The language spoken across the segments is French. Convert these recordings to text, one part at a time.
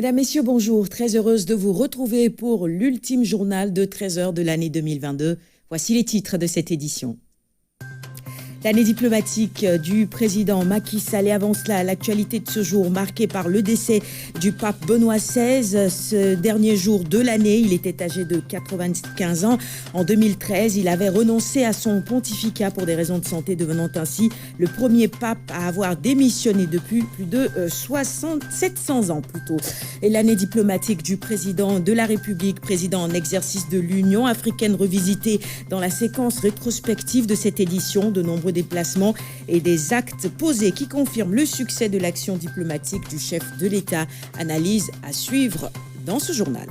Mesdames, Messieurs, bonjour. Très heureuse de vous retrouver pour l'ultime journal de 13 heures de l'année 2022. Voici les titres de cette édition. L'année diplomatique du président Macky Sall et avant cela, l'actualité de ce jour marquée par le décès du pape Benoît XVI. Ce dernier jour de l'année, il était âgé de 95 ans. En 2013, il avait renoncé à son pontificat pour des raisons de santé, devenant ainsi le premier pape à avoir démissionné depuis plus de 700 ans plus tôt. Et l'année diplomatique du président de la République, président en exercice de l'Union africaine revisitée dans la séquence rétrospective de cette édition, de nombreux déplacements et des actes posés qui confirment le succès de l'action diplomatique du chef de l'État. Analyse à suivre dans ce journal.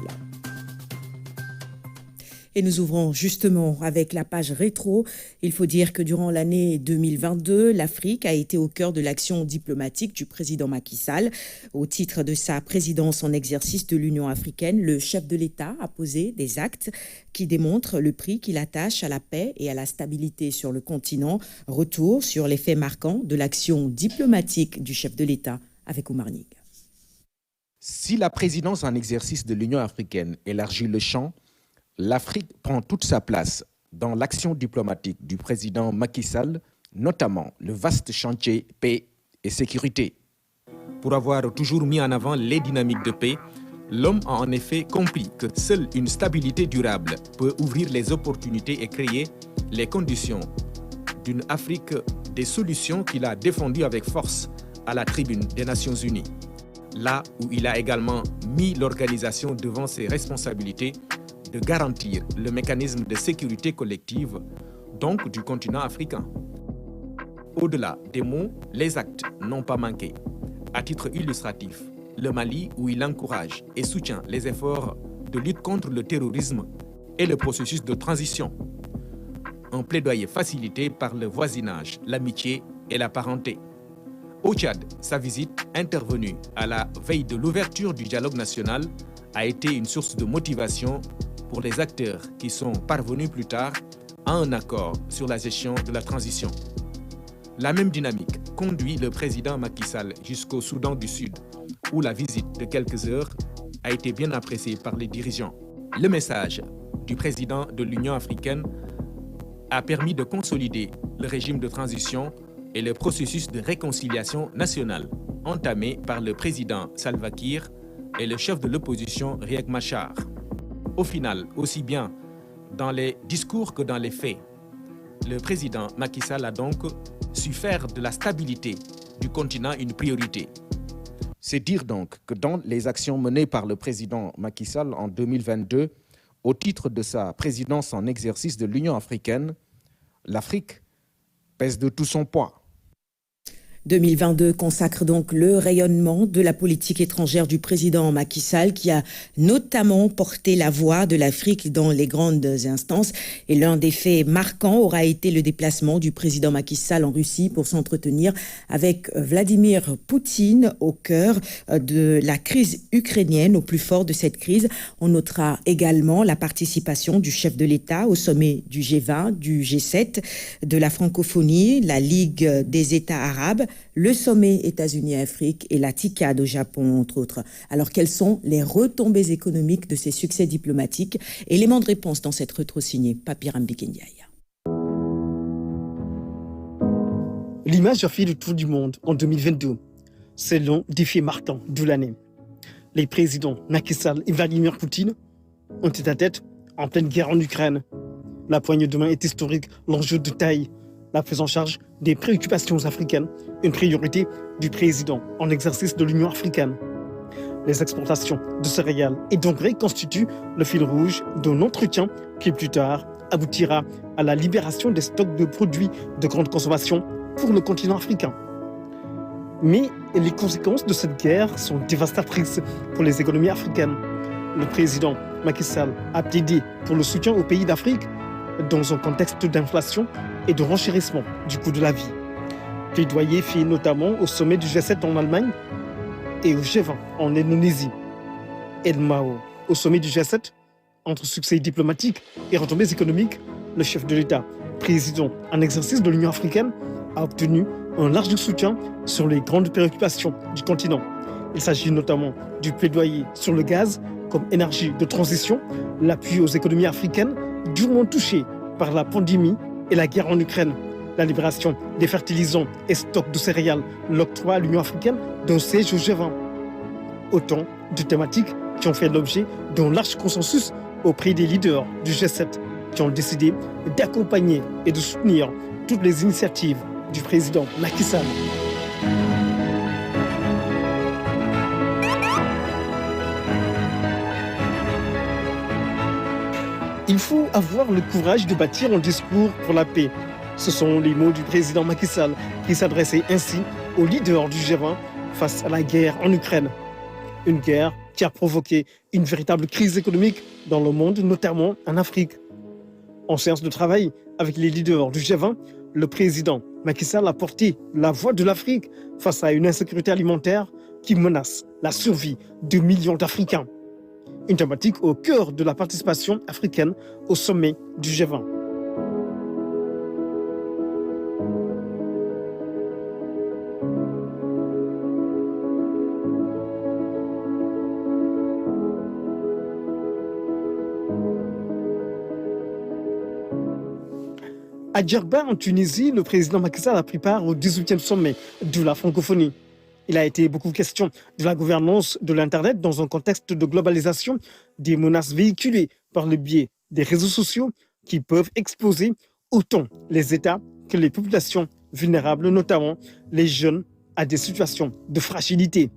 Et nous ouvrons justement avec la page rétro. Il faut dire que durant l'année 2022, l'Afrique a été au cœur de l'action diplomatique du président Macky Sall. Au titre de sa présidence en exercice de l'Union africaine, le chef de l'État a posé des actes qui démontrent le prix qu'il attache à la paix et à la stabilité sur le continent. Retour sur les faits marquants de l'action diplomatique du chef de l'État avec Oumar Nig. Si la présidence en exercice de l'Union africaine élargit le champ, l'Afrique prend toute sa place dans l'action diplomatique du président Macky Sall, notamment le vaste chantier paix et sécurité. Pour avoir toujours mis en avant les dynamiques de paix, l'homme a en effet compris que seule une stabilité durable peut ouvrir les opportunités et créer les conditions d'une Afrique des solutions qu'il a défendues avec force à la tribune des Nations Unies. Là où il a également mis l'organisation devant ses responsabilités de garantir le mécanisme de sécurité collective, donc du continent africain. Au-delà des mots, les actes n'ont pas manqué. À titre illustratif, le Mali, où il encourage et soutient les efforts de lutte contre le terrorisme et le processus de transition. Un plaidoyer facilité par le voisinage, l'amitié et la parenté. Au Tchad, sa visite, intervenue à la veille de l'ouverture du dialogue national, a été une source de motivation pour les acteurs qui sont parvenus plus tard à un accord sur la gestion de la transition. La même dynamique conduit le président Macky Sall jusqu'au Soudan du Sud, où la visite de quelques heures a été bien appréciée par les dirigeants. Le message du président de l'Union africaine a permis de consolider le régime de transition et le processus de réconciliation nationale entamé par le président Salva Kiir et le chef de l'opposition Riek Machar. Au final, aussi bien dans les discours que dans les faits, le président Macky Sall a donc su faire de la stabilité du continent une priorité. C'est dire donc que dans les actions menées par le président Macky Sall en 2022, au titre de sa présidence en exercice de l'Union africaine, l'Afrique pèse de tout son poids. 2022 consacre donc le rayonnement de la politique étrangère du président Macky Sall qui a notamment porté la voix de l'Afrique dans les grandes instances. Et l'un des faits marquants aura été le déplacement du président Macky Sall en Russie pour s'entretenir avec Vladimir Poutine au cœur de la crise ukrainienne, au plus fort de cette crise. On notera également la participation du chef de l'État au sommet du G20, du G7, de la francophonie, la Ligue des États arabes, le sommet États-Unis-Afrique et la TICAD au Japon, entre autres. Alors, quelles sont les retombées économiques de ces succès diplomatiques? Élément de réponse dans cette rétro-signée, Papi Rambi Ndiaye. L'image a fait le tour du monde en 2022. C'est l'un des faits marquants de l'année. Les présidents Macky Sall et Vladimir Poutine ont été à tête en pleine guerre en Ukraine. La poignée de main est historique, l'enjeu de taille. La prise en charge des préoccupations africaines, une priorité du président en exercice de l'Union africaine. Les exportations de céréales et d'engrais constituent le fil rouge d'un entretien qui plus tard aboutira à la libération des stocks de produits de grande consommation pour le continent africain. Mais les conséquences de cette guerre sont dévastatrices pour les économies africaines. Le président Macky Sall a plaidé pour le soutien aux pays d'Afrique dans un contexte d'inflation et de renchérissement du coût de la vie. Plaidoyer fait notamment au sommet du G7 en Allemagne et au G20 en Indonésie. El Mao, au sommet du G7, entre succès diplomatique et retombées économiques, le chef de l'État, président en exercice de l'Union africaine, a obtenu un large soutien sur les grandes préoccupations du continent. Il s'agit notamment du plaidoyer sur le gaz comme énergie de transition, l'appui aux économies africaines durement touchées par la pandémie et la guerre en Ukraine, la libération des fertilisants et stocks de céréales, l'octroi à l'Union africaine d'un siège au G20. Autant de thématiques qui ont fait l'objet d'un large consensus auprès des leaders du G7 qui ont décidé d'accompagner et de soutenir toutes les initiatives du président Macky Sall. Il faut avoir le courage de bâtir un discours pour la paix. Ce sont les mots du président Macky Sall qui s'adressait ainsi aux leaders du G20 face à la guerre en Ukraine. Une guerre qui a provoqué une véritable crise économique dans le monde, notamment en Afrique. En séance de travail avec les leaders du G20, le président Macky Sall a porté la voix de l'Afrique face à une insécurité alimentaire qui menace la survie de millions d'Africains. Une thématique au cœur de la participation africaine au sommet du G20. À Djerba, en Tunisie, le président Macky Sall a pris part au 18e sommet de la francophonie. Il a été beaucoup question de la gouvernance de l'Internet dans un contexte de globalisation, des menaces véhiculées par le biais des réseaux sociaux qui peuvent exposer autant les États que les populations vulnérables, notamment les jeunes, à des situations de fragilité.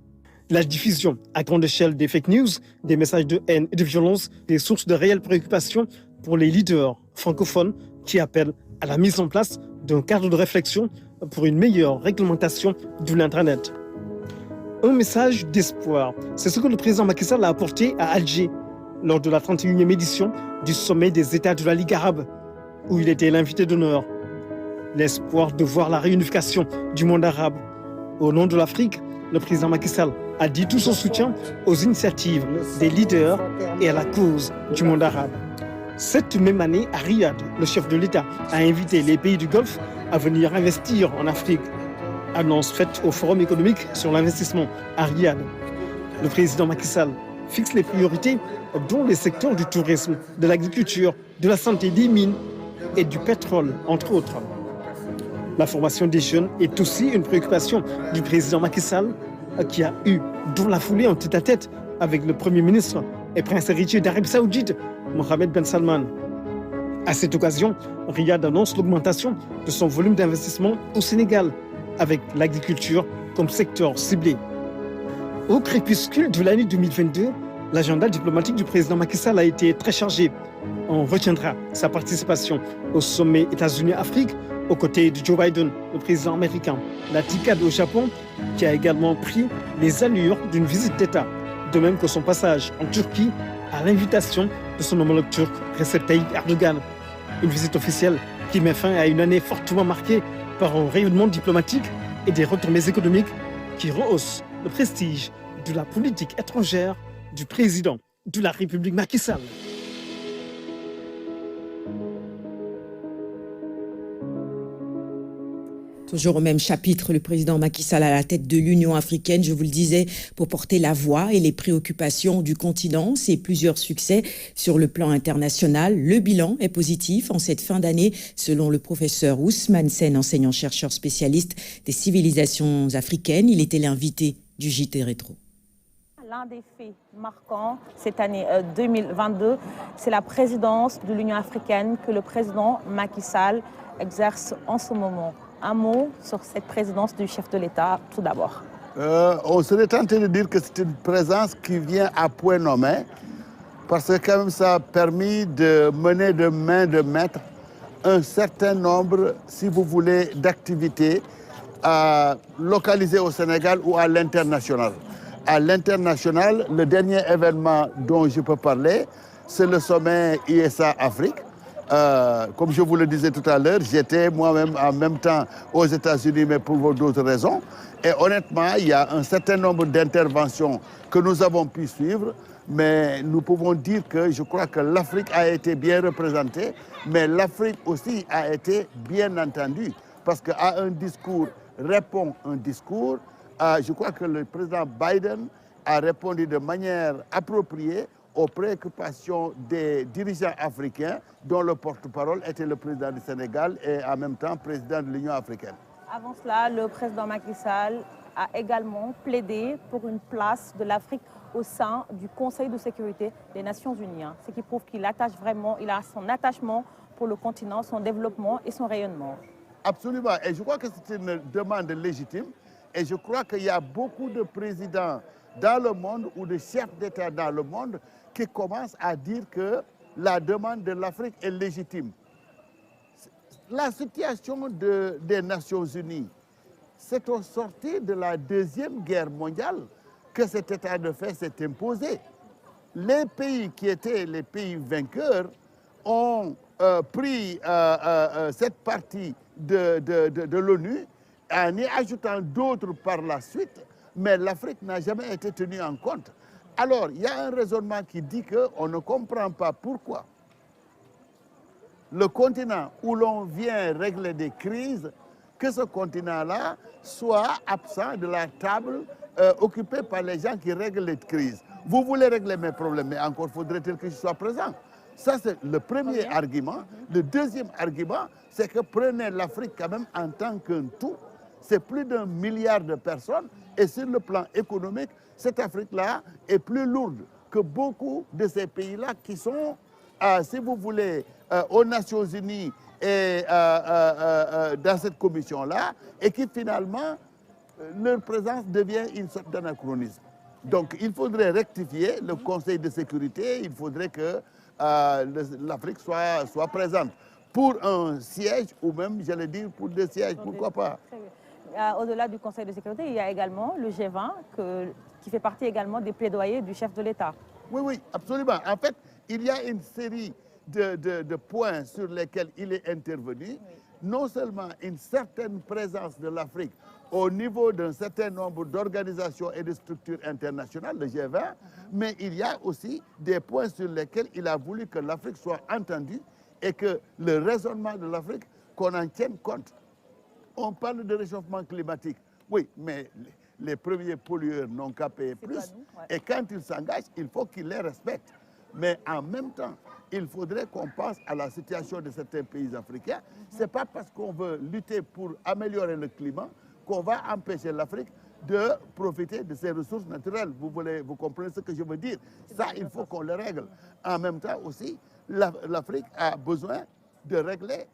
La diffusion à grande échelle des fake news, des messages de haine et de violence, des sources de réelles préoccupations pour les leaders francophones qui appellent à la mise en place d'un cadre de réflexion pour une meilleure réglementation de l'Internet. Un message d'espoir, c'est ce que le président Macky Sall a apporté à Alger lors de la 31e édition du sommet des États de la Ligue arabe, où il était l'invité d'honneur. L'espoir de voir la réunification du monde arabe. Au nom de l'Afrique, le président Macky Sall a dit tout son soutien aux initiatives des leaders et à la cause du monde arabe. Cette même année, à Riyad, le chef de l'État a invité les pays du Golfe à venir investir en Afrique. Annonce faite au Forum économique sur l'investissement à Riyad. Le président Macky Sall fixe les priorités dont les secteurs du tourisme, de l'agriculture, de la santé, des mines et du pétrole, entre autres. La formation des jeunes est aussi une préoccupation du président Macky Sall qui a eu dans la foulée en tête-à-tête avec le Premier ministre et prince héritier d'Arabie Saoudite, Mohammed Ben Salman. À cette occasion, Riyad annonce l'augmentation de son volume d'investissement au Sénégal, avec l'agriculture comme secteur ciblé. Au crépuscule de l'année 2022, l'agenda diplomatique du président Macky Sall a été très chargé. On retiendra sa participation au sommet États-Unis-Afrique aux côtés de Joe Biden, le président américain. La TICAD au Japon, qui a également pris les allures d'une visite d'État, de même que son passage en Turquie à l'invitation de son homologue turc Recep Tayyip Erdogan. Une visite officielle qui met fin à une année fortement marquée par un rayonnement diplomatique et des retombées économiques qui rehaussent le prestige de la politique étrangère du président de la République Macky Sall. Toujours au même chapitre, le président Macky Sall à la tête de l'Union africaine, je vous le disais, pour porter la voix et les préoccupations du continent. C'est plusieurs succès sur le plan international. Le bilan est positif en cette fin d'année, selon le professeur Ousmane Sène, enseignant-chercheur spécialiste des civilisations africaines. Il était l'invité du JT Rétro. L'un des faits marquants cette année 2022, c'est la présidence de l'Union africaine que le président Macky Sall exerce en ce moment. Un mot sur cette présidence du chef de l'État, tout d'abord. On serait tenté de dire que c'est une présence qui vient à point nommé, parce que quand même ça a permis de mener de main de maître un certain nombre, si vous voulez, d'activités localisées au Sénégal ou à l'international. À l'international, le dernier événement dont je peux parler, c'est le sommet ISA-Afrique. Comme je vous le disais tout à l'heure, j'étais moi-même en même temps aux États-Unis, mais pour d'autres raisons. Et honnêtement, il y a un certain nombre d'interventions que nous avons pu suivre, mais nous pouvons dire que je crois que l'Afrique a été bien représentée, mais l'Afrique aussi a été bien entendue, parce qu'à un discours répond un discours, je crois que le président Biden a répondu de manière appropriée aux préoccupations des dirigeants africains, dont le porte-parole était le président du Sénégal et en même temps président de l'Union africaine. Avant cela, le président Macky Sall a également plaidé pour une place de l'Afrique au sein du Conseil de sécurité des Nations Unies, ce qui prouve qu'il attache vraiment, il a son attachement pour le continent, son développement et son rayonnement. Absolument, et je crois que c'est une demande légitime, et je crois qu'il y a beaucoup de présidents dans le monde ou de chefs d'État dans le monde qui commencent à dire que la demande de l'Afrique est légitime. La situation des Nations Unies, c'est au sortir de la Deuxième Guerre mondiale que cet état de fait s'est imposé. Les pays qui étaient les pays vainqueurs ont pris cette partie de l'ONU en y ajoutant d'autres par la suite, mais l'Afrique n'a jamais été tenue en compte. Alors, il y a un raisonnement qui dit qu'on ne comprend pas pourquoi le continent où l'on vient régler des crises, que ce continent-là soit absent de la table occupée par les gens qui règlent les crises. Vous voulez régler mes problèmes, mais encore faudrait-il que je sois présent. Ça, c'est le premier argument. Le deuxième argument, c'est que prenez l'Afrique quand même en tant qu'un tout. C'est plus d'1 milliard de personnes. Et sur le plan économique, cette Afrique-là est plus lourde que beaucoup de ces pays-là qui sont, si vous voulez, aux Nations Unies et dans cette commission-là, et qui finalement, leur présence devient une sorte d'anachronisme. Donc il faudrait rectifier le Conseil de sécurité, il faudrait que l'Afrique soit présente pour un siège, ou même, j'allais dire, pour 2 sièges, pourquoi pas. Au-delà du Conseil de sécurité, il y a également le G20 qui fait partie également des plaidoyers du chef de l'État. Oui, oui, absolument. En fait, il y a une série de points sur lesquels il est intervenu. Oui. Non seulement une certaine présence de l'Afrique au niveau d'un certain nombre d'organisations et de structures internationales, le G20, mais il y a aussi des points sur lesquels il a voulu que l'Afrique soit entendue et que le raisonnement de l'Afrique, qu'on en tienne compte. On parle de réchauffement climatique. Oui, mais les premiers pollueurs n'ont qu'à payer plus. Et quand ils s'engagent, il faut qu'ils les respectent. Mais en même temps, il faudrait qu'on pense à la situation de certains pays africains. Ce n'est pas parce qu'on veut lutter pour améliorer le climat qu'on va empêcher l'Afrique de profiter de ses ressources naturelles. Vous comprenez ce que je veux dire? Ça, il faut qu'on le règle. En même temps aussi, l'Afrique a besoin de régler,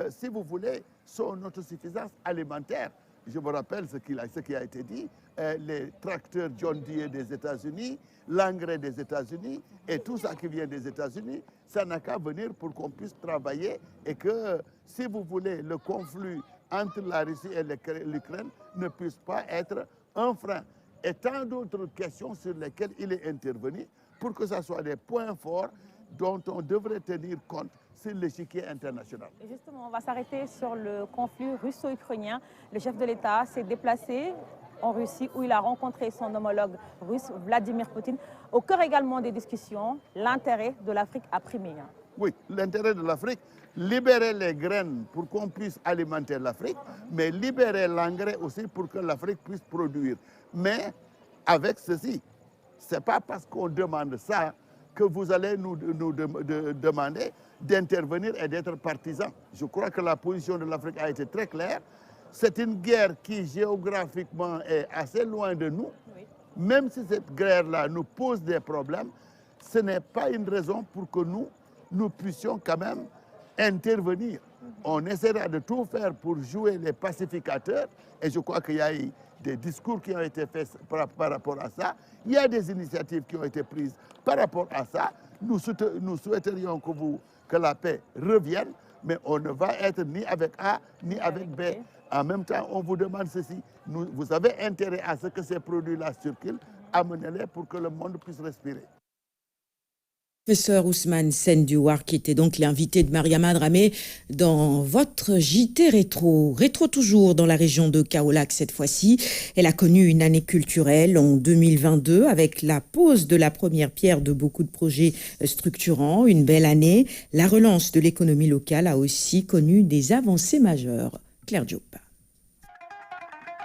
si vous voulez, son autosuffisance alimentaire. Je me rappelle ce qui a été dit, les tracteurs John Deere des États-Unis, l'engrais des États-Unis et tout ça qui vient des États-Unis, ça n'a qu'à venir pour qu'on puisse travailler et que, si vous voulez, le conflit entre la Russie et l'Ukraine ne puisse pas être un frein. Et tant d'autres questions sur lesquelles il est intervenu pour que ce soit des points forts dont on devrait tenir compte sur l'échiquier international. Et justement, on va s'arrêter sur le conflit russo-ukrainien. Le chef de l'État s'est déplacé en Russie où il a rencontré son homologue russe, Vladimir Poutine. Au cœur également des discussions, l'intérêt de l'Afrique a primé. Oui, l'intérêt de l'Afrique, libérer les graines pour qu'on puisse alimenter l'Afrique, mais libérer l'engrais aussi pour que l'Afrique puisse produire. Mais avec ceci, ce n'est pas parce qu'on demande ça que vous allez nous demander d'intervenir et d'être partisans. Je crois que la position de l'Afrique a été très claire. C'est une guerre qui géographiquement est assez loin de nous. Oui. Même si cette guerre-là nous pose des problèmes, ce n'est pas une raison pour que nous puissions quand même intervenir. On essaiera de tout faire pour jouer les pacificateurs et je crois qu'il y a eu des discours qui ont été faits par rapport à ça. Il y a des initiatives qui ont été prises par rapport à ça. Nous souhaiterions que la paix revienne, mais on ne va être ni avec A ni avec B. En même temps, on vous demande ceci. Vous avez intérêt à ce que ces produits-là circulent. Amenez-les pour que le monde puisse respirer. Professeur Ousmane Sène Diouar, qui était donc l'invité de Mariama Dramé dans votre JT Rétro. Rétro toujours dans la région de Kaolack cette fois-ci. Elle a connu une année culturelle en 2022 avec la pose de la première pierre de beaucoup de projets structurants. Une belle année. La relance de l'économie locale a aussi connu des avancées majeures. Claire Diop.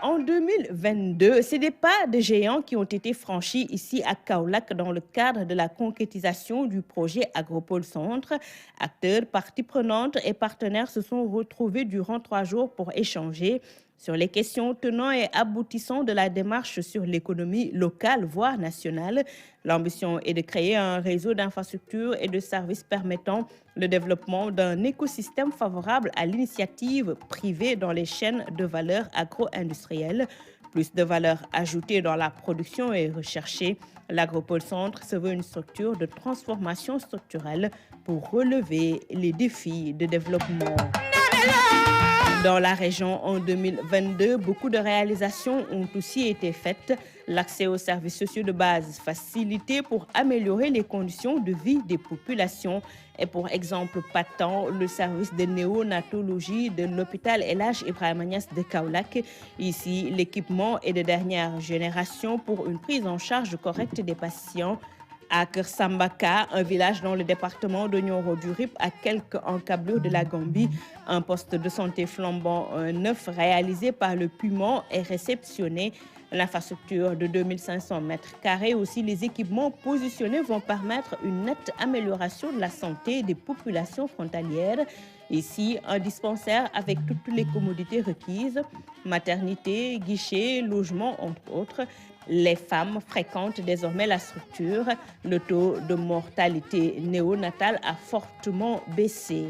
En 2022, c'est des pas de géants qui ont été franchis ici à Kaolack dans le cadre de la concrétisation du projet Agropole Centre. Acteurs, parties prenantes et partenaires se sont retrouvés durant 3 jours pour échanger sur les questions tenant et aboutissant de la démarche sur l'économie locale, voire nationale. L'ambition est de créer un réseau d'infrastructures et de services permettant le développement d'un écosystème favorable à l'initiative privée dans les chaînes de valeur agro-industrielle. Plus de valeur ajoutée dans la production est recherchée. L'Agropole Centre se veut une structure de transformation structurelle pour relever les défis de développement. Dans la région en 2022, beaucoup de réalisations ont aussi été faites. L'accès aux services sociaux de base facilité pour améliorer les conditions de vie des populations. Et pour exemple patent, le service de néonatologie de l'hôpital El Hadj Ibrahima Niass de Kaolack. Ici, l'équipement est de dernière génération pour une prise en charge correcte des patients. À Kersambaka, un village dans le département de Nioro-du-Rip, à quelques encablures de la Gambie, un poste de santé flambant neuf réalisé par le Pumon est réceptionné. L'infrastructure de 2500 mètres carrés, aussi les équipements positionnés vont permettre une nette amélioration de la santé des populations frontalières. Ici, un dispensaire avec toutes les commodités requises, maternité, guichet, logement, entre autres. Les femmes fréquentent désormais la structure. Le taux de mortalité néonatale a fortement baissé.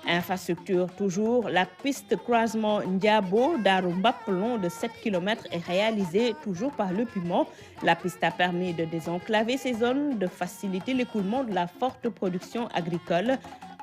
Infrastructure toujours, la piste croisement Ndiabo d'Arumbap long de 7 km est réalisée toujours par le Pumon. La piste a permis de désenclaver ces zones, de faciliter l'écoulement de la forte production agricole.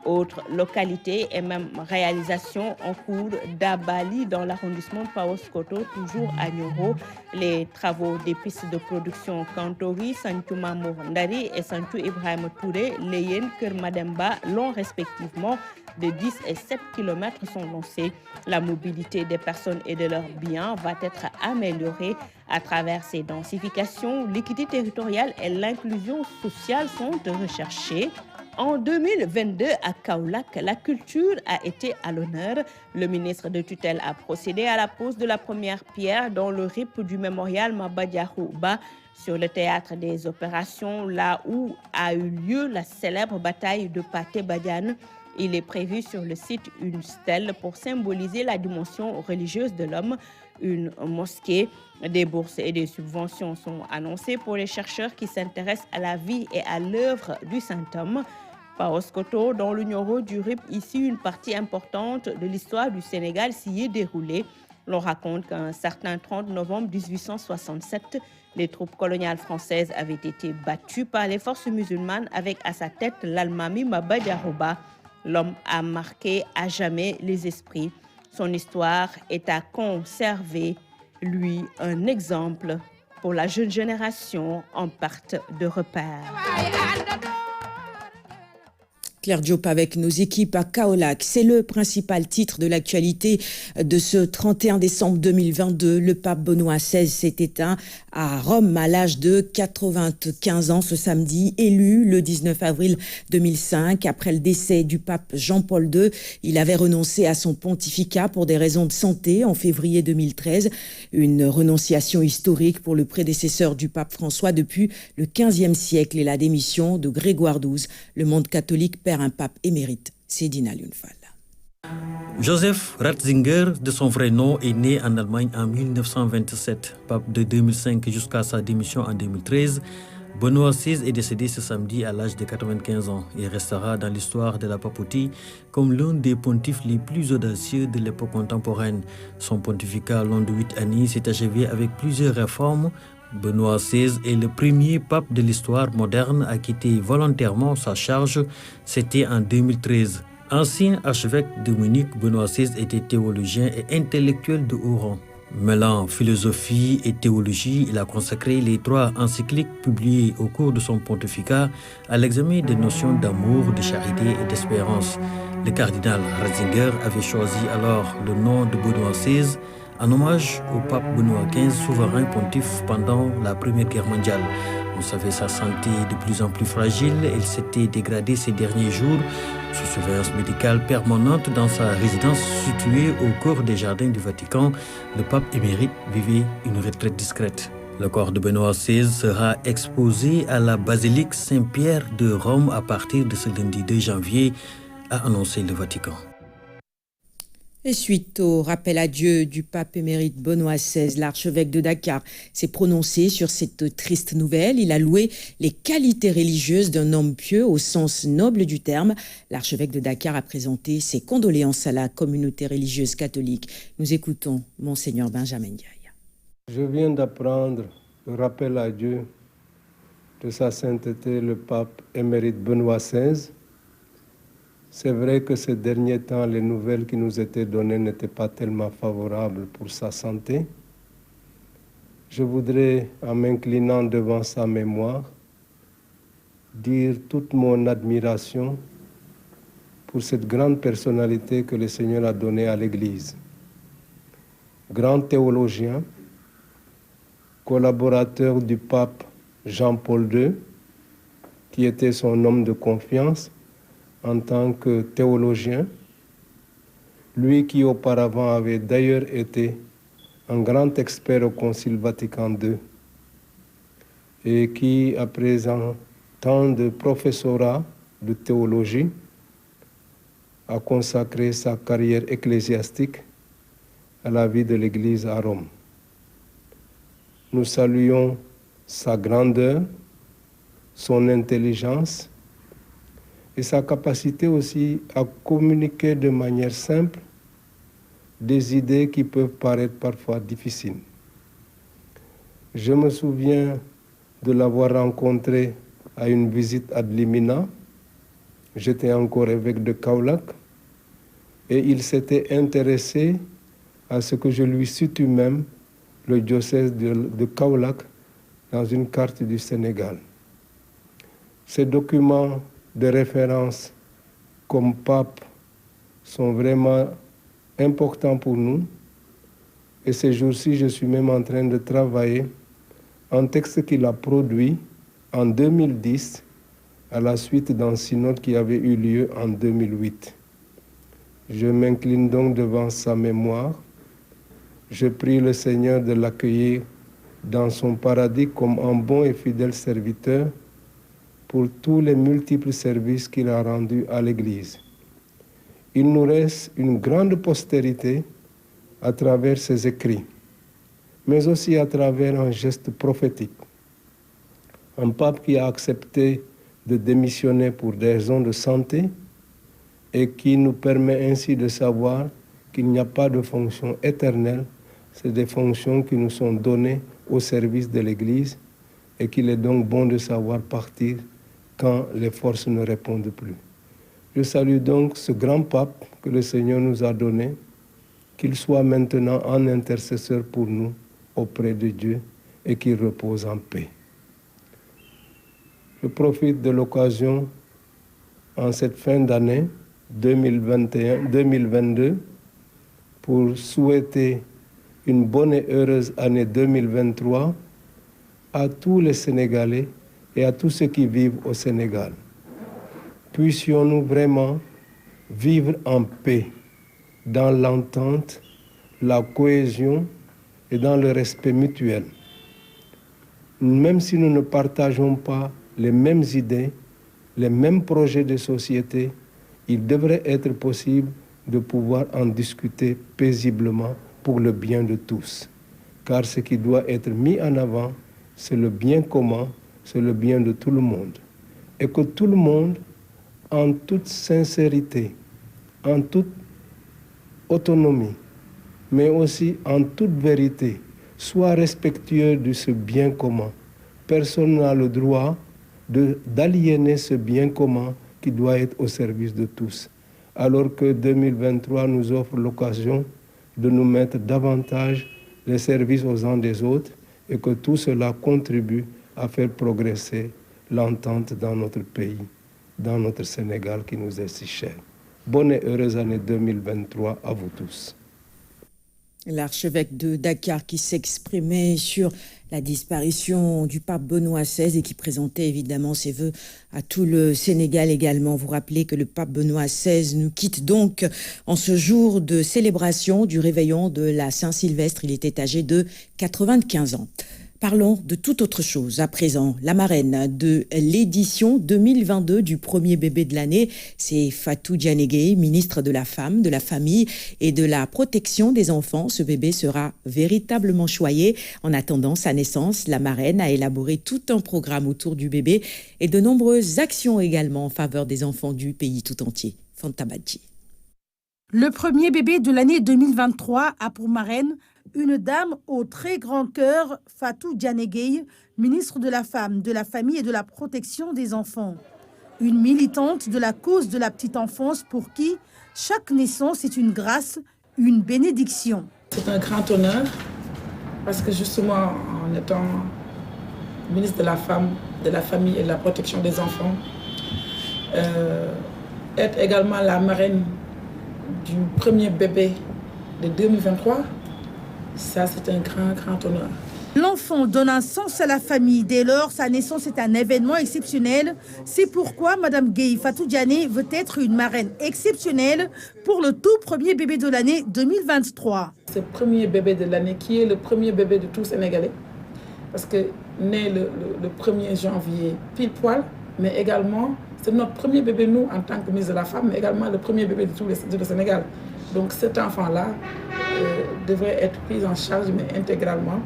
Autre localité et même réalisation en cours d'Abali dans l'arrondissement de Paoskoto, toujours à Nioro. Les travaux des pistes de production Kantori, Santou Mamour Ndari et Santou Ibrahim Touré, Leyen, Kermademba, long respectivement de 10 et 7 km sont lancés. La mobilité des personnes et de leurs biens va être améliorée à travers ces densifications. L'équité territoriale et l'inclusion sociale sont recherchées. En 2022, à Kaolack, la culture a été à l'honneur. Le ministre de tutelle a procédé à la pose de la première pierre dans le RIP du mémorial Maba Diakhou Ba sur le théâtre des opérations, là où a eu lieu la célèbre bataille de Pathé Badiane. Il est prévu sur le site une stèle pour symboliser la dimension religieuse de l'homme. Une mosquée, des bourses et des subventions sont annoncées pour les chercheurs qui s'intéressent à la vie et à l'œuvre du Saint-Homme. Paoskoto, dans le Nioro-du-Rip, ici une partie importante de l'histoire du Sénégal s'y est déroulée. L'on raconte qu'un certain 30 novembre 1867, les troupes coloniales françaises avaient été battues par les forces musulmanes avec à sa tête l'Almami Maba Diakhou Ba. L'homme a marqué à jamais les esprits. Son histoire est à conserver, lui, un exemple pour la jeune génération en perte de repères. Claire Diop avec nos équipes à Kaolack. C'est le principal titre de l'actualité de ce 31 décembre 2022. Le pape Benoît XVI s'est éteint à Rome à l'âge de 95 ans ce samedi, élu le 19 avril 2005. Après le décès du pape Jean-Paul II, il avait renoncé à son pontificat pour des raisons de santé en février 2013. Une renonciation historique pour le prédécesseur du pape François depuis le XVe siècle et la démission de Grégoire XII. Le monde catholique perd un pape émérite, Sedina Lunfal. Joseph Ratzinger, de son vrai nom, est né en Allemagne en 1927. Pape de 2005 jusqu'à sa démission en 2013, Benoît XVI est décédé ce samedi à l'âge de 95 ans. Il restera dans l'histoire de la papauté comme l'un des pontifes les plus audacieux de l'époque contemporaine. Son pontificat long de 8 années s'est achevé avec plusieurs réformes. Benoît XVI est le premier pape de l'histoire moderne à quitter volontairement sa charge. C'était en 2013. Ancien archevêque de Munich, Benoît XVI était théologien et intellectuel de haut rang. Mêlant philosophie et théologie, il a consacré les 3 encycliques publiées au cours de son pontificat à l'examen des notions d'amour, de charité et d'espérance. Le cardinal Ratzinger avait choisi alors le nom de Benoît XVI en hommage au pape Benoît XV, souverain pontife pendant la Première Guerre mondiale. On savait sa santé de plus en plus fragile. Elle s'était dégradée ces derniers jours. Sous surveillance médicale permanente dans sa résidence située au cœur des jardins du Vatican, le pape émérite vivait une retraite discrète. Le corps de Benoît XVI sera exposé à la basilique Saint-Pierre de Rome à partir de ce lundi 2 janvier, a annoncé le Vatican. Et suite au rappel à Dieu du pape émérite Benoît XVI, l'archevêque de Dakar s'est prononcé sur cette triste nouvelle. Il a loué les qualités religieuses d'un homme pieux au sens noble du terme. L'archevêque de Dakar a présenté ses condoléances à la communauté religieuse catholique. Nous écoutons Monseigneur Benjamin Ndiaye. Je viens d'apprendre le rappel à Dieu de sa sainteté, le pape émérite Benoît XVI. C'est vrai que ces derniers temps, les nouvelles qui nous étaient données n'étaient pas tellement favorables pour sa santé. Je voudrais, en m'inclinant devant sa mémoire, dire toute mon admiration pour cette grande personnalité que le Seigneur a donnée à l'Église. Grand théologien, collaborateur du pape Jean-Paul II, qui était son homme de confiance, en tant que théologien, lui qui auparavant avait d'ailleurs été un grand expert au Concile Vatican II et qui, à présent, tant de professorat de théologie, a consacré sa carrière ecclésiastique à la vie de l'Église à Rome. Nous saluons sa grandeur, son intelligence, et sa capacité aussi à communiquer de manière simple des idées qui peuvent paraître parfois difficiles. Je me souviens de l'avoir rencontré à une visite ad limina. J'étais encore évêque de Kaolack et il s'était intéressé à ce que je lui situe même le diocèse de Kaolack dans une carte du Sénégal. Ces documents de référence comme pape sont vraiment importants pour nous. Et ces jours-ci, je suis même en train de travailler un texte qu'il a produit en 2010 à la suite d'un synode qui avait eu lieu en 2008. Je m'incline donc devant sa mémoire. Je prie le Seigneur de l'accueillir dans son paradis comme un bon et fidèle serviteur pour tous les multiples services qu'il a rendus à l'Église. Il nous reste une grande postérité à travers ses écrits, mais aussi à travers un geste prophétique. Un pape qui a accepté de démissionner pour des raisons de santé et qui nous permet ainsi de savoir qu'il n'y a pas de fonction éternelle, c'est des fonctions qui nous sont données au service de l'Église et qu'il est donc bon de savoir partir quand les forces ne répondent plus. Je salue donc ce grand pape que le Seigneur nous a donné, qu'il soit maintenant un intercesseur pour nous auprès de Dieu et qu'il repose en paix. Je profite de l'occasion en cette fin d'année 2021-2022 pour souhaiter une bonne et heureuse année 2023 à tous les Sénégalais et à tous ceux qui vivent au Sénégal. Puissions-nous vraiment vivre en paix, dans l'entente, la cohésion et dans le respect mutuel. Même si nous ne partageons pas les mêmes idées, les mêmes projets de société, il devrait être possible de pouvoir en discuter paisiblement pour le bien de tous. Car ce qui doit être mis en avant, c'est le bien commun, c'est le bien de tout le monde. Et que tout le monde, en toute sincérité, en toute autonomie, mais aussi en toute vérité, soit respectueux de ce bien commun. Personne n'a le droit d'aliéner ce bien commun qui doit être au service de tous. Alors que 2023 nous offre l'occasion de nous mettre davantage les services aux uns des autres et que tout cela contribue à faire progresser l'entente dans notre pays, dans notre Sénégal qui nous est si cher. Bonne et heureuse année 2023 à vous tous. L'archevêque de Dakar qui s'exprimait sur la disparition du pape Benoît XVI et qui présentait évidemment ses vœux à tout le Sénégal également. Vous rappelez que le pape Benoît XVI nous quitte donc en ce jour de célébration du réveillon de la Saint-Sylvestre. Il était âgé de 95 ans. Parlons de toute autre chose. À présent, la marraine de l'édition 2022 du premier bébé de l'année, c'est Fatou Diané, ministre de la Femme, de la Famille et de la Protection des enfants. Ce bébé sera véritablement choyé. En attendant sa naissance, la marraine a élaboré tout un programme autour du bébé et de nombreuses actions également en faveur des enfants du pays tout entier. Fanta Badji. Le premier bébé de l'année 2023 a pour marraine une dame au très grand cœur, Fatou Diané, ministre de la Femme, de la Famille et de la Protection des enfants. Une militante de la cause de la petite enfance pour qui chaque naissance est une grâce, une bénédiction. C'est un grand honneur parce que justement en étant ministre de la Femme, de la Famille et de la Protection des enfants, être également la marraine du premier bébé de 2023, ça, c'est un grand honneur. L'enfant donne un sens à la famille. Dès lors, sa naissance est un événement exceptionnel. C'est pourquoi Mme Gueye Fatou Diané veut être une marraine exceptionnelle pour le tout premier bébé de l'année 2023. Ce premier bébé de l'année qui est le premier bébé de tout Sénégalais, parce que né le 1er janvier pile poil, mais également, c'est notre premier bébé, nous, en tant que ministre de la Femme, mais également le premier bébé de tout le Sénégal. Donc cet enfant-là devrait être pris en charge, mais intégralement,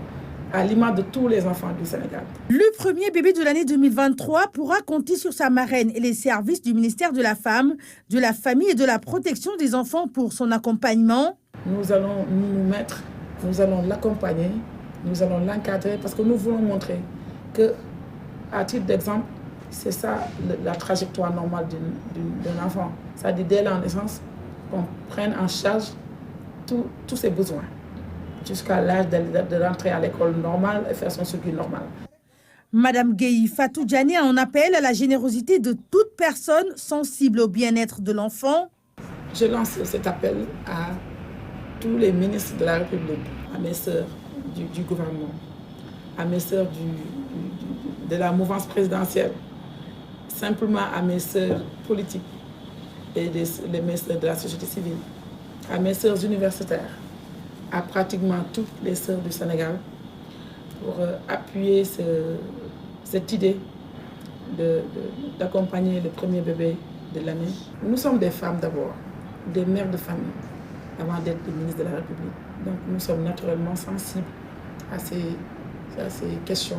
à l'image de tous les enfants du Sénégal. Le premier bébé de l'année 2023 pourra compter sur sa marraine et les services du ministère de la Femme, de la Famille et de la Protection des enfants pour son accompagnement. Nous allons nous mettre, nous allons l'accompagner, nous allons l'encadrer parce que nous voulons montrer que, à titre d'exemple, c'est ça la trajectoire normale d'un enfant. C'est-à-dire dès la naissance, qu'on prenne en charge tous ses besoins jusqu'à l'âge de rentrer à l'école normale et faire son circuit normal. Madame Gueye Fatou Diané en appelle à la générosité de toute personne sensible au bien-être de l'enfant. Je lance cet appel à tous les ministres de la République, à mes sœurs du gouvernement, à mes sœurs de la mouvance présidentielle, simplement à mes sœurs politiques et mes sœurs de la société civile, à mes sœurs universitaires, à pratiquement toutes les sœurs du Sénégal pour appuyer cette idée d'accompagner le premier bébé de l'année. Nous sommes des femmes d'abord, des mères de famille, avant d'être des ministres de la République. Donc nous sommes naturellement sensibles à ces questions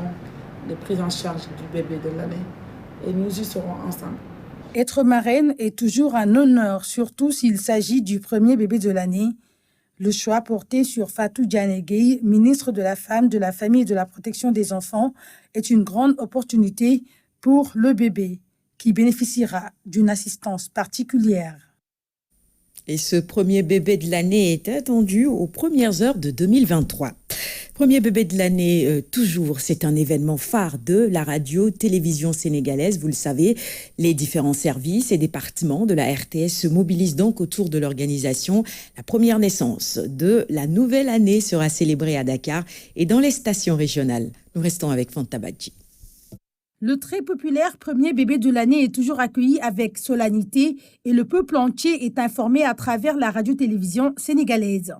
de prise en charge du bébé de l'année et nous y serons ensemble. Être marraine est toujours un honneur, surtout s'il s'agit du premier bébé de l'année. Le choix porté sur Fatou Diané, ministre de la Femme, de la Famille et de la Protection des enfants, est une grande opportunité pour le bébé qui bénéficiera d'une assistance particulière. Et ce premier bébé de l'année est attendu aux premières heures de 2023. Premier bébé de l'année, toujours, c'est un événement phare de la radio-télévision sénégalaise. Vous le savez, les différents services et départements de la RTS se mobilisent donc autour de l'organisation. La première naissance de la nouvelle année sera célébrée à Dakar et dans les stations régionales. Nous restons avec Fanta Badji. Le très populaire premier bébé de l'année est toujours accueilli avec solennité et le peuple entier est informé à travers la radio-télévision sénégalaise.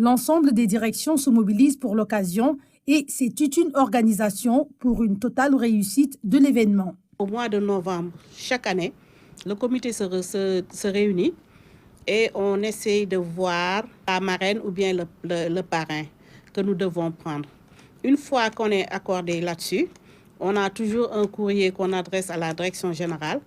L'ensemble des directions se mobilisent pour l'occasion et c'est toute une organisation pour une totale réussite de l'événement. Au mois de novembre, chaque année, le comité se réunit et on essaye de voir la marraine ou bien le parrain que nous devons prendre. Une fois qu'on est accordé là-dessus, on a toujours un courrier qu'on adresse à la direction générale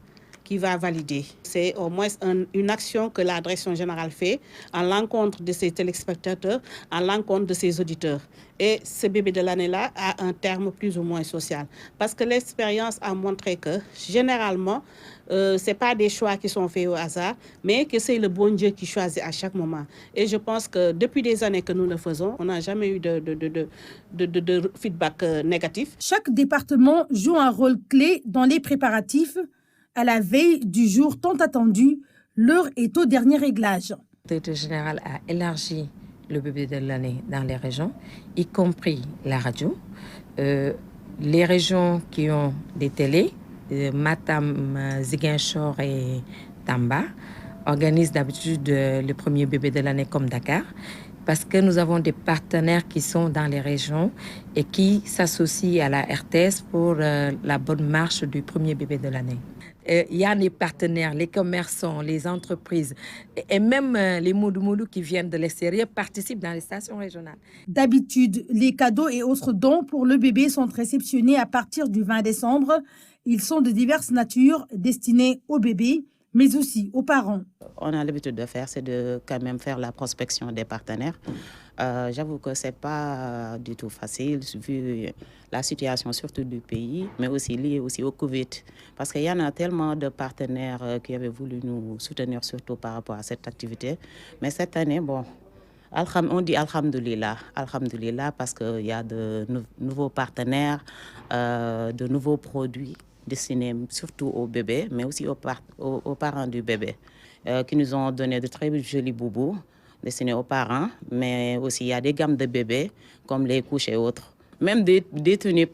qui va valider. C'est au moins une action que la direction générale fait à l'encontre de ses téléspectateurs, à l'encontre de ses auditeurs. Et ce bébé de l'année-là a un terme plus ou moins social. Parce que l'expérience a montré que, généralement, ce n'est pas des choix qui sont faits au hasard, mais que c'est le bon Dieu qui choisit à chaque moment. Et je pense que depuis des années que nous le faisons, on n'a jamais eu de feedback négatif. Chaque département joue un rôle clé dans les préparatifs. À la veille du jour tant attendu, l'heure est au dernier réglage. Le directeur général a élargi le bébé de l'année dans les régions, y compris la radio. Les régions qui ont des télés, Matam, Ziguinchor et Tamba, organisent d'habitude le premier bébé de l'année comme Dakar, parce que nous avons des partenaires qui sont dans les régions et qui s'associent à la RTS pour la bonne marche du premier bébé de l'année. Il y a les partenaires, les commerçants, les entreprises et même les moudou-moudou qui viennent de l'extérieur participent dans les stations régionales. D'habitude, les cadeaux et autres dons pour le bébé sont réceptionnés à partir du 20 décembre. Ils sont de diverses natures, destinés au bébé, mais aussi aux parents. On a l'habitude de faire, c'est de quand même faire la prospection des partenaires. J'avoue que ce n'est pas du tout facile, vu la situation surtout du pays, mais aussi liée aussi au Covid. Parce qu'il y en a tellement de partenaires qui avaient voulu nous soutenir, surtout par rapport à cette activité. Mais cette année, bon, on dit alhamdoulilah, parce qu'il y a de nouveaux partenaires, de nouveaux produits destinés surtout aux bébés, mais aussi aux parents du bébé, qui nous ont donné de très jolis boubous destinés aux parents, mais aussi il y a des gammes de bébés, comme les couches et autres. Même des tenues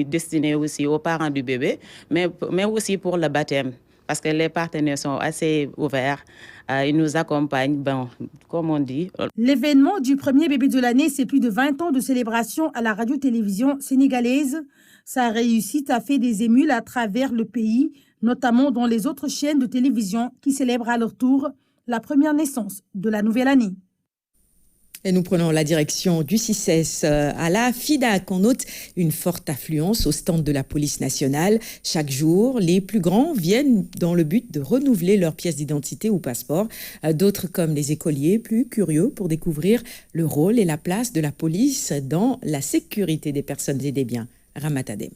destinées aussi aux parents du bébé, mais aussi pour le baptême, parce que les partenaires sont assez ouverts. Ils nous accompagnent, bon, comme on dit. L'événement du premier bébé de l'année, c'est plus de 20 ans de célébration à la radio-télévision sénégalaise. Sa réussite a fait des émules à travers le pays, notamment dans les autres chaînes de télévision qui célèbrent à leur tour la première naissance de la nouvelle année. Et nous prenons la direction du CICES à la FIDAC. On note une forte affluence au stand de la police nationale. Chaque jour, les plus grands viennent dans le but de renouveler leurs pièces d'identité ou passeport. D'autres, comme les écoliers, plus curieux pour découvrir le rôle et la place de la police dans la sécurité des personnes et des biens. Ramatadem.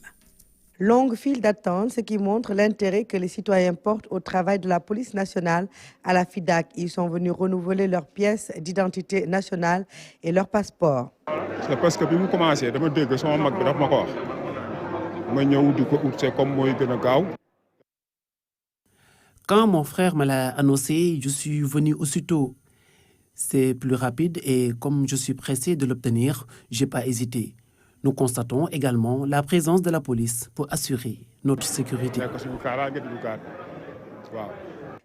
Longue file d'attente, ce qui montre l'intérêt que les citoyens portent au travail de la police nationale à la FIDAC. Ils sont venus renouveler leurs pièces d'identité nationale et leur passeport. C'est parce que quand je commencé, je me disais que son mag bi daf mako wax. Ma ñew diko outé comme moy gëna gaaw. Quand mon frère me l'a annoncé, je suis venu aussitôt. C'est plus rapide et comme je suis pressé de l'obtenir, j'ai pas hésité. Nous constatons également la présence de la police pour assurer notre sécurité.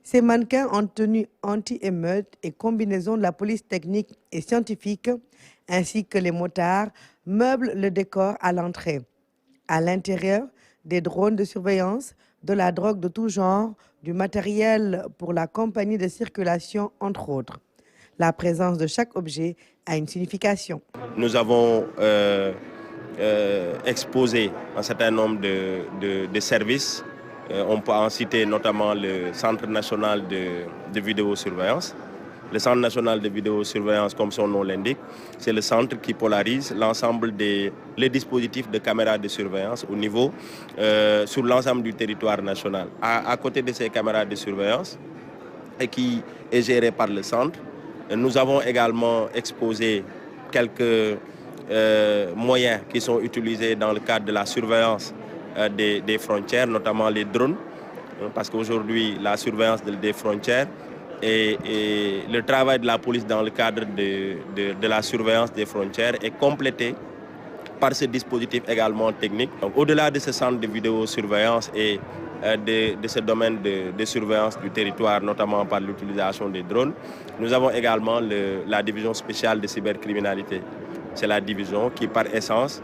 Ces mannequins en tenue anti-émeute et combinaison de la police technique et scientifique, ainsi que les motards, meublent le décor à l'entrée. À l'intérieur, des drones de surveillance, de la drogue de tout genre, du matériel pour la compagnie de circulation, entre autres. La présence de chaque objet a une signification. Nous avons exposé un certain nombre de services. On peut en citer notamment le Centre national de vidéosurveillance. Le Centre national de vidéosurveillance, comme son nom l'indique, c'est le centre qui polarise l'ensemble des dispositifs de caméras de surveillance au niveau, sur l'ensemble du territoire national. À côté de ces caméras de surveillance, et qui est géré par le centre, nous avons également exposé quelques moyens qui sont utilisés dans le cadre de la surveillance des frontières, notamment les drones, parce qu'aujourd'hui la surveillance des frontières et le travail de la police dans le cadre de la surveillance des frontières est complété par ce dispositif également technique. Au-delà de ce centre de vidéosurveillance et de ce domaine de surveillance du territoire, notamment par l'utilisation des drones, nous avons également la division spéciale de cybercriminalité. C'est la division qui, par essence,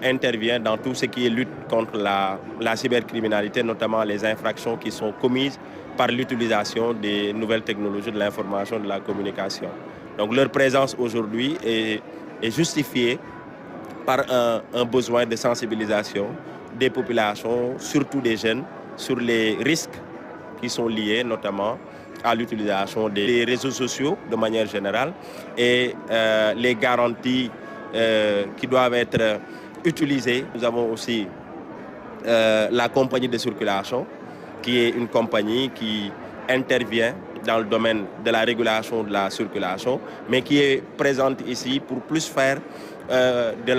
intervient dans tout ce qui est lutte contre la cybercriminalité, notamment les infractions qui sont commises par l'utilisation des nouvelles technologies de l'information et de la communication. Donc leur présence aujourd'hui est justifiée par un besoin de sensibilisation des populations, surtout des jeunes, sur les risques qui sont liés notamment à l'utilisation des réseaux sociaux de manière générale et les garanties qui doivent être utilisées. Nous avons aussi la compagnie de circulation, qui est une compagnie qui intervient dans le domaine de la régulation de la circulation, mais qui est présente ici pour plus faire de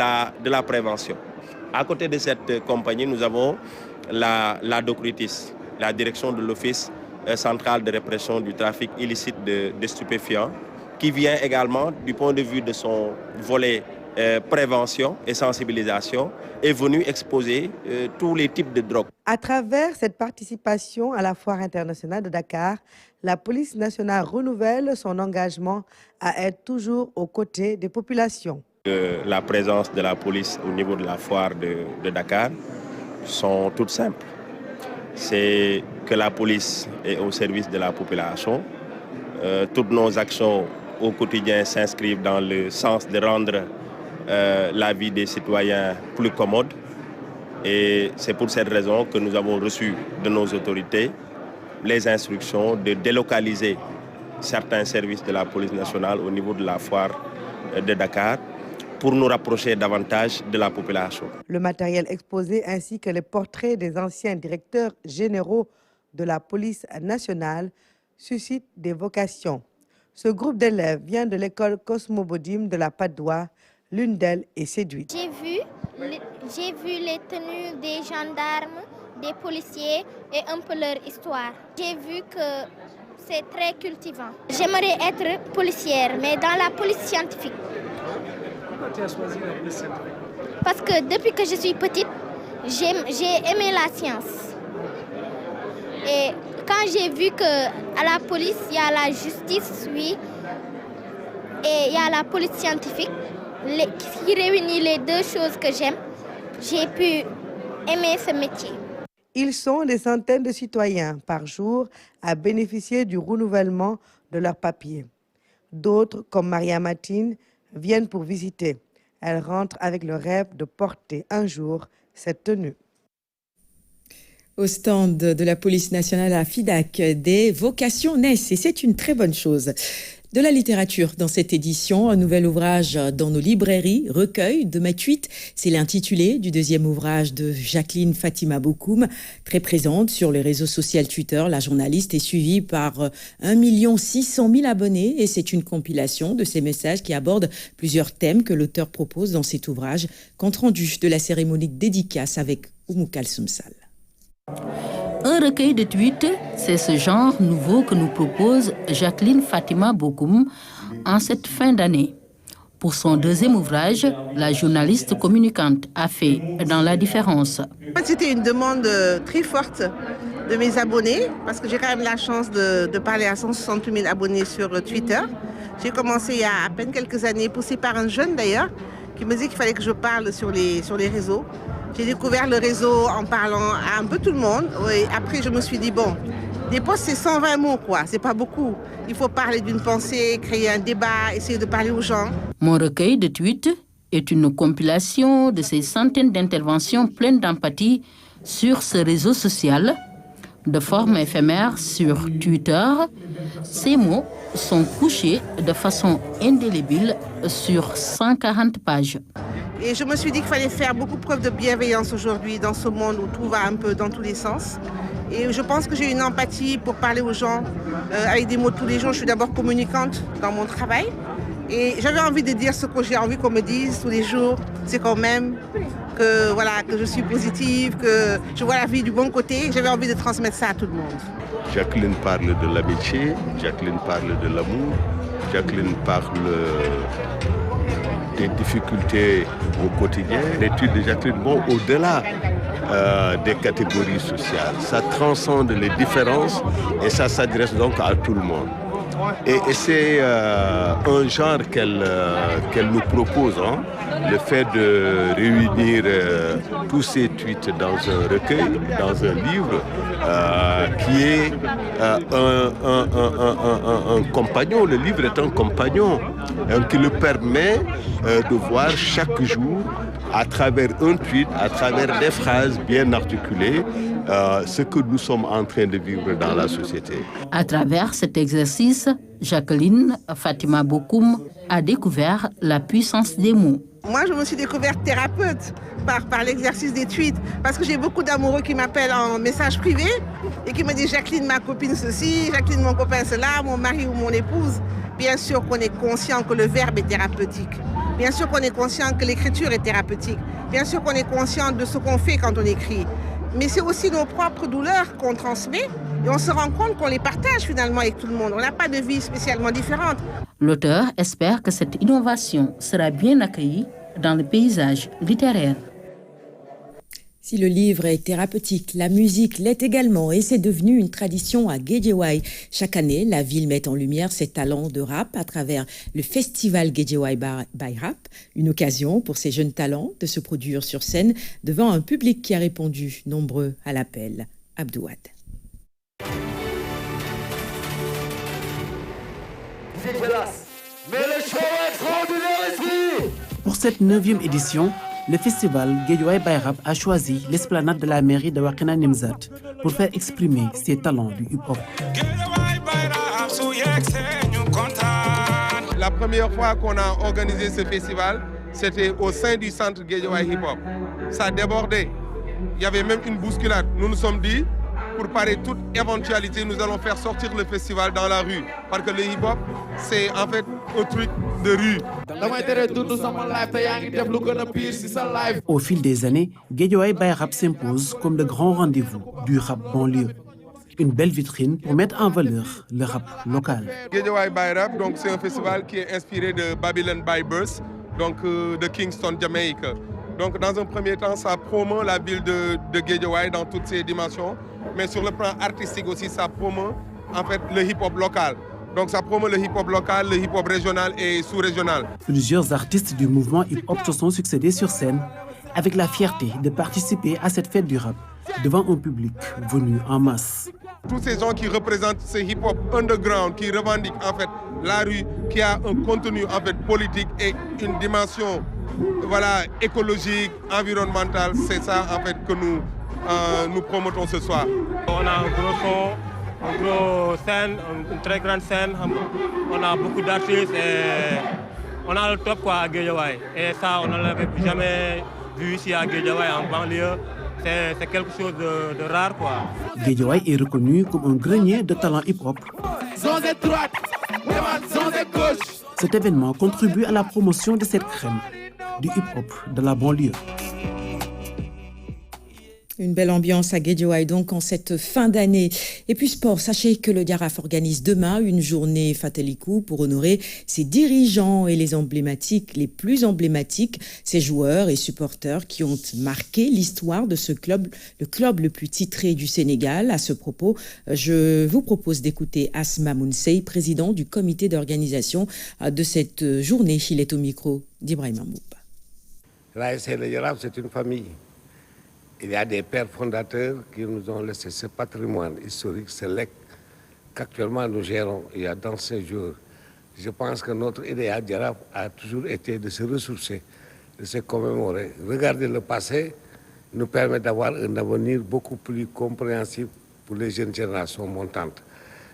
la prévention. À côté de cette compagnie, nous avons la DOCRITIS, la direction de l'Office centrale de répression du trafic illicite de stupéfiants, qui vient également du point de vue de son volet prévention et sensibilisation, est venu exposer tous les types de drogues. À travers cette participation à la Foire internationale de Dakar, la police nationale renouvelle son engagement à être toujours aux côtés des populations. La présence de la police au niveau de la Foire de Dakar sont toutes simples. C'est que la police est au service de la population. Toutes nos actions au quotidien s'inscrivent dans le sens de rendre la vie des citoyens plus commode. Et c'est pour cette raison que nous avons reçu de nos autorités les instructions de délocaliser certains services de la police nationale au niveau de la Foire de Dakar pour nous rapprocher davantage de la population. Le matériel exposé ainsi que les portraits des anciens directeurs généraux de la police nationale suscitent des vocations. Ce groupe d'élèves vient de l'école Cosmobodim de la Patte d'Oie. L'une d'elles est séduite. J'ai vu les tenues des gendarmes, des policiers et un peu leur histoire. J'ai vu que c'est très cultivant. J'aimerais être policière, mais dans la police scientifique. Pourquoi tu as choisi la police scientifique? Parce que depuis que je suis petite, j'ai aimé la science. Et quand j'ai vu qu'à la police, il y a la justice, oui, et il y a la police scientifique, qui réunit les deux choses que j'aime, j'ai pu aimer ce métier. Ils sont des centaines de citoyens par jour à bénéficier du renouvellement de leurs papiers. D'autres, comme Maria Matine, viennent pour visiter. Elles rentrent avec le rêve de porter un jour cette tenue. Au stand de la police nationale à Fidac, des vocations naissent et c'est une très bonne chose. De la littérature dans cette édition, un nouvel ouvrage dans nos librairies, Recueil de Matuite. C'est l'intitulé du deuxième ouvrage de Jacqueline Fatima Bokoum, très présente sur le réseau social Twitter. La journaliste est suivie par 1 600 000 abonnés et c'est une compilation de ces messages qui abordent plusieurs thèmes que l'auteur propose dans cet ouvrage. Compte rendu de la cérémonie de dédicace avec Oumou Kalsoum Sall. Un recueil de tweets, c'est ce genre nouveau que nous propose Jacqueline Fatima Bokoum en cette fin d'année. Pour son deuxième ouvrage, la journaliste communicante a fait dans la différence. C'était une demande très forte de mes abonnés, parce que j'ai quand même la chance de parler à 168 000 abonnés sur Twitter. J'ai commencé il y a à peine quelques années, poussé par un jeune d'ailleurs, qui me disait qu'il fallait que je parle sur les réseaux. J'ai découvert le réseau en parlant à un peu tout le monde. Et après, je me suis dit, bon, des posts, c'est 120 mots, quoi. C'est pas beaucoup. Il faut parler d'une pensée, créer un débat, essayer de parler aux gens. Mon recueil de tweets est une compilation de ces centaines d'interventions pleines d'empathie sur ce réseau social. De forme éphémère sur Twitter, ces mots sont couchés de façon indélébile sur 140 pages. Et je me suis dit qu'il fallait faire beaucoup preuve de bienveillance aujourd'hui dans ce monde où tout va un peu dans tous les sens. Et je pense que j'ai une empathie pour parler aux gens avec des mots de tous les jours. Je suis d'abord communicante dans mon travail. Et j'avais envie de dire ce que j'ai envie qu'on me dise tous les jours. C'est quand même que, voilà, que je suis positive, que je vois la vie du bon côté. J'avais envie de transmettre ça à tout le monde. Jacqueline parle de l'amitié, Jacqueline parle de l'amour, Jacqueline parle des difficultés au quotidien. L'étude de Jacqueline va au-delà des catégories sociales. Ça transcende les différences et ça s'adresse donc à tout le monde. Et c'est un genre qu'elle nous propose, hein, le fait de réunir tous ces tweets dans un recueil, dans un livre, qui est un compagnon. Le livre est un compagnon qui le permet de voir chaque jour, à travers un tweet, à travers des phrases bien articulées, ce que nous sommes en train de vivre dans la société. À travers cet exercice, Jacqueline Fatima Bokoum a découvert la puissance des mots. Moi, je me suis découverte thérapeute par l'exercice des tweets, parce que j'ai beaucoup d'amoureux qui m'appellent en message privé et qui me disent « Jacqueline, ma copine ceci, Jacqueline, mon copain cela, mon mari ou mon épouse ». Bien sûr qu'on est conscient que le verbe est thérapeutique. Bien sûr qu'on est conscient que l'écriture est thérapeutique. Bien sûr qu'on est conscient de ce qu'on fait quand on écrit. Mais c'est aussi nos propres douleurs qu'on transmet Et on se rend compte qu'on les partage finalement avec tout le monde. On n'a pas de vie spécialement différente. L'auteur espère que cette innovation sera bien accueillie dans le paysage littéraire. Si le livre est thérapeutique, la musique l'est également et c'est devenu une tradition à Guédiawaye. Chaque année, la ville met en lumière ses talents de rap à travers le festival Guédiawaye by Rap, une occasion pour ces jeunes talents de se produire sur scène devant un public qui a répondu nombreux à l'appel. Abdouad. Pour cette 9e édition, le festival Guédiawaye by Rap a choisi l'esplanade de la mairie de Wakhinane Nimzatt pour faire exprimer ses talents du hip-hop. La première fois qu'on a organisé ce festival, c'était au sein du centre Guédiawaye Hip-Hop. Ça débordait. Il y avait même une bousculade. Nous nous sommes dit, pour parer toute éventualité, nous allons faire sortir le festival dans la rue. Parce que le hip-hop, c'est en fait un truc de rue. Au fil des années, Guédiawaye by Rap s'impose comme le grand rendez-vous du rap banlieue. Une belle vitrine pour mettre en valeur le rap local. Guédiawaye by Rap, donc c'est un festival qui est inspiré de Babylon by Birth, donc de Kingston, Jamaïque. Donc dans un premier temps, ça promeut la ville de Guédiawaye dans toutes ses dimensions, mais sur le plan artistique aussi, ça promeut en fait le hip-hop local. Donc ça promeut le hip-hop local, le hip-hop régional et sous-régional. Plusieurs artistes du mouvement hip-hop se sont succédés sur scène avec la fierté de participer à cette fête du rap devant un public venu en masse. Tous ces gens qui représentent ce hip-hop underground, qui revendiquent en fait la rue, qui a un contenu en fait politique et une dimension écologique, environnementale, c'est ça en fait que nous promotons ce soir. On a un gros son, une grosse scène, une très grande scène. On a beaucoup d'artistes et on a le top à Guédiawaye. Et ça, on ne l'avait jamais vu ici à Guédiawaye en banlieue. C'est quelque chose de rare. Guédiawaye est reconnu comme un grenier de talent hip-hop. Cet événement contribue à la promotion de cette crème du hip-hop de la banlieue. Une belle ambiance à Guédiawaye donc en cette fin d'année. Et puis sport, sachez que le Diaraf organise demain une journée Fatelikou pour honorer ses dirigeants et les plus emblématiques, ses joueurs et supporters qui ont marqué l'histoire de ce club, le club le plus titré du Sénégal. À ce propos, je vous propose d'écouter Asma Mounsey, président du comité d'organisation de cette journée. Il est au micro d'Ibrahim Amouba. L'ASC Le Diaraf, c'est une famille. Il y a des pères fondateurs qui nous ont laissé ce patrimoine historique, ce legs qu'actuellement nous gérons. Il y a d'anciens jours. Je pense que notre idéal Diaraf a toujours été de se ressourcer, de se commémorer. Regarder le passé nous permet d'avoir un avenir beaucoup plus compréhensible pour les jeunes générations montantes.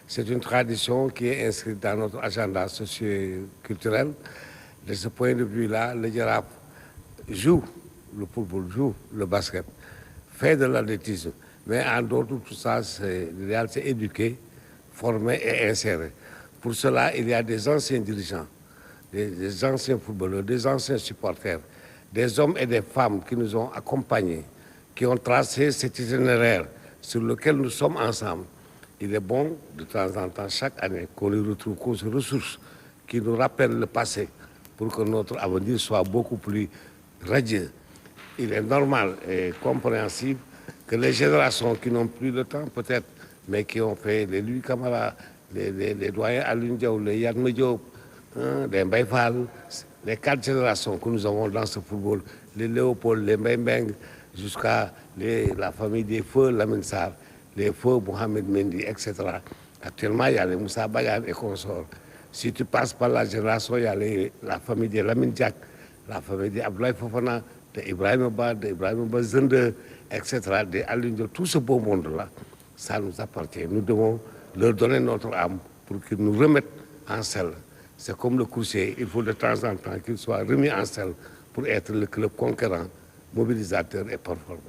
C'est une tradition qui est inscrite dans notre agenda socio-culturel. De ce point de vue-là, le Diaraf joue le football, joue le basket, fait de l'athlétisme. Mais en dehors de tout ça, l'idéal, c'est éduquer, former et insérer. Pour cela, il y a des anciens dirigeants, des anciens footballeurs, des anciens supporters, des hommes et des femmes qui nous ont accompagnés, qui ont tracé cet itinéraire sur lequel nous sommes ensemble. Il est bon, de temps en temps, chaque année, qu'on les retrouve, qu'on se ressource, qui nous rappellent le passé, pour que notre avenir soit beaucoup plus radieux. Il est normal et compréhensible que les générations qui n'ont plus le temps, peut-être, mais qui ont fait les Louis Camara, les doyens Alioune Diaw, les Yatma Diop, les Mbaye Fall, les 4 générations que nous avons dans ce football, les Léopold, les Mbaye Mbeng, jusqu'à la famille des feux Lamine Sarr, les feux Mohamed Mendy, etc. Actuellement, il y a les Moussa Bagane et consorts. Si tu passes par la génération, il y a la famille de Lamine Diak, la famille d'Abdoulaye Fofana, d'Ibrahim Ba Zende, etc., de tout ce beau monde-là, ça nous appartient. Nous devons leur donner notre âme pour qu'ils nous remettent en selle. C'est comme le coursier, il faut de temps en temps qu'il soit remis en selle pour être le club conquérant, mobilisateur et performant.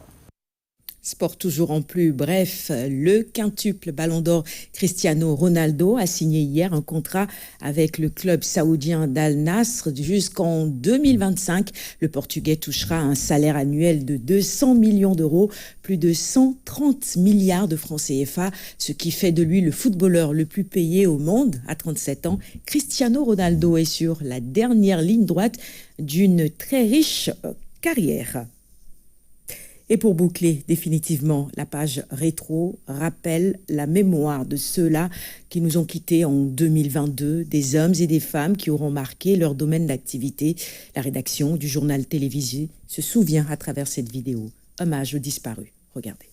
Sport toujours en plus bref, le quintuple Ballon d'Or Cristiano Ronaldo a signé hier un contrat avec le club saoudien d'Al Nassr jusqu'en 2025. Le Portugais touchera un salaire annuel de 200 millions d'euros, plus de 130 milliards de francs CFA, ce qui fait de lui le footballeur le plus payé au monde à 37 ans. Cristiano Ronaldo est sur la dernière ligne droite d'une très riche carrière. Et pour boucler définitivement la page rétro, rappelle la mémoire de ceux-là qui nous ont quittés en 2022, des hommes et des femmes qui auront marqué leur domaine d'activité. La rédaction du journal télévisé se souvient à travers cette vidéo. Hommage aux disparus. Regardez.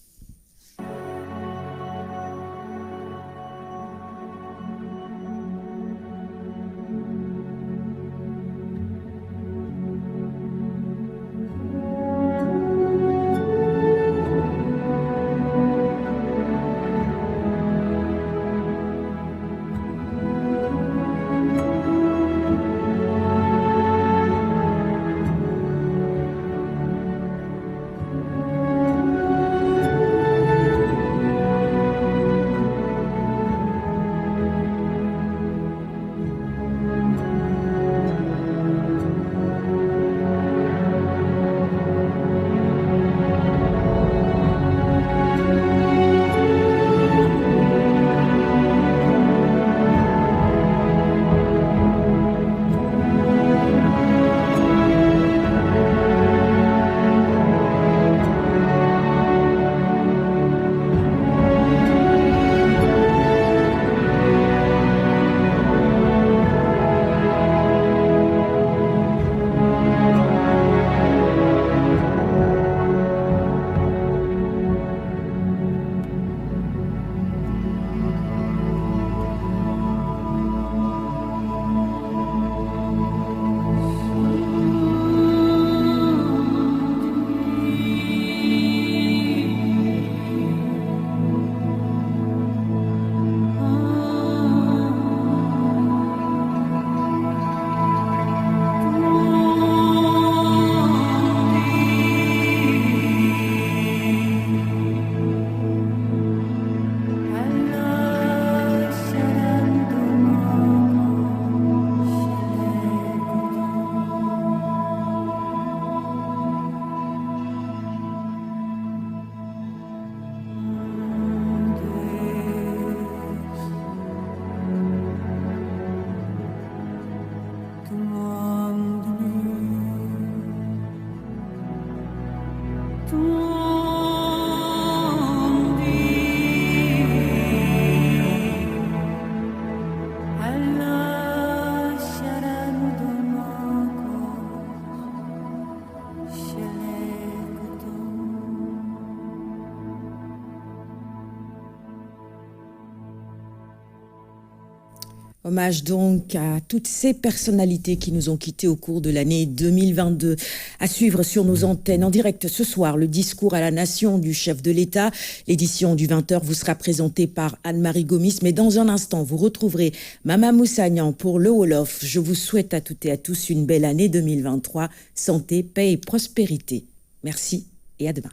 Hommage donc à toutes ces personnalités qui nous ont quittés au cours de l'année 2022. À suivre sur nos antennes en direct ce soir, le discours à la nation du chef de l'État. L'édition du 20h vous sera présentée par Anne-Marie Gomis. Mais dans un instant, vous retrouverez Mama Moussagnan pour le Wolof. Je vous souhaite à toutes et à tous une belle année 2023. Santé, paix et prospérité. Merci et à demain.